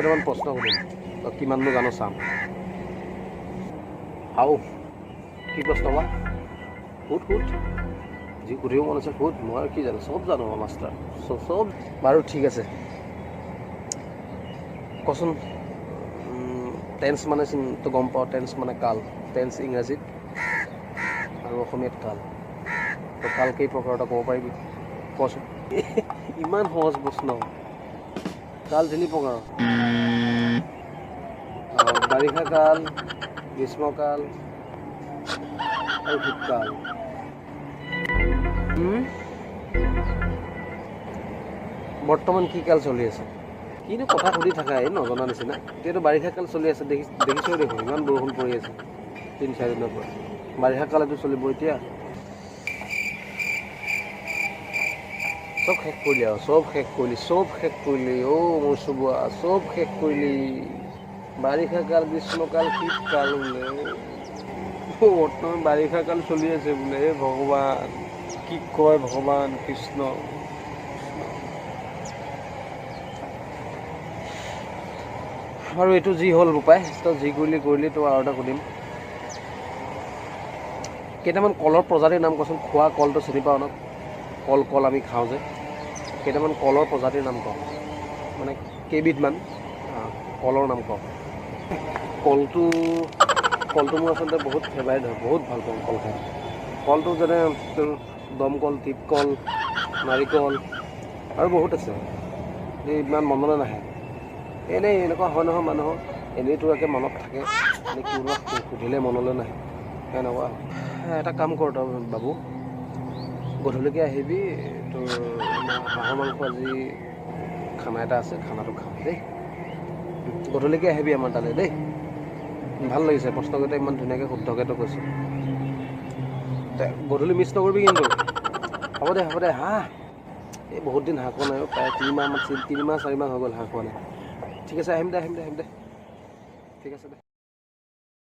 কেইটামান প্ৰশ্ন সুধিম তই কিমাননো জানো চাম হাও কি প্ৰশ্ন বা সুধ যি সুধিব মন আছে সুধ মই কি জানো চব জানো মাষ্টাৰ চব বাৰু ঠিক আছে কচোন টেন্স মানে তো গম পাওঁ টেন্স মানে কাল টেন্স ইংৰাজীত আৰু অসমীয়াত কাল তো কাল কেই প্ৰকাৰৰ তই ক'ব পাৰিবি কচোন ইমান সহজ প্ৰশ্ন কাল 3 প্ৰকাৰৰ বাৰিষা কাল গ্ৰীষ্মকাল আৰু শীতকাল বৰ্তমান কি কাল চলি আছে কিনো কথা সুধি থাকা এই নজনা নিচিনা এতিয়াতো বাৰিষা কাল চলি আছে দেখিছোঁ দেখোন ইমান বৰষুণ পৰি আছে 3-4 দিনৰ পৰা বাৰিষা কালতো চলিব এতিয়া চব শেষ কৰিলি আৰু চব শেষ কৰিলি অ' মোৰ চুবুৱা চব শেষ কৰিলি বাৰিষা কাল গ্ৰীষ্মকাল শীতকাল বোলে বৰ্তমান বাৰিষা কাল চলি আছে বোলে হে ভগৱান কি কয় ভগৱান কৃষ্ণ আৰু এইটো যি হ'ল বোপাই তই যি কৰিলি তই আৰু এটা সুধিম কেইটামান কলৰ প্ৰজাতিৰ নাম কচোন খোৱা কলটো চিনি পাওঁ ন কল আমি খাওঁ যে কেইটামান কলৰ প্ৰজাতিৰ নাম কওঁ মানে কেইবিধমান কলৰ নাম কওঁ কলটো মোৰ আচলতে বহুত ফেভাৰিট হয় বহুত ভাল পাওঁ কল খাই কলটো যেনে তোৰ দমকল টিপকল নাৰিকল আৰু বহুত আছে ইমান মনলৈ নাহে এনেই এনেকুৱা হয় নহয় মানুহৰ এনেইতো একে মনত থাকে এনেই কোনোবা সুধিলে মনলৈ নাহে এনেকুৱা এটা কাম কৰ তই বাবু গধূলিকৈ আহিবি তোৰ হাঁহৰ মাংস আজি খানা এটা আছে খানাটো খাম দেই গধূলিকৈ আহিবি আমাৰ তালৈ দেই ভাল লাগিছে প্ৰশ্নকেইটা ইমান ধুনীয়াকৈ শুদ্ধকৈ তই কৈছোঁ গধূলি মিছ নকৰিবি কিন্তু হ'ব দে হাঁহ এই বহুত দিন হাঁহ খোৱা নাই প্ৰায় 3 মাহ 4 মাহ হৈ গ'ল হাঁহ খোৱা নাই ঠিক আছে আহিম দে ঠিক আছে দে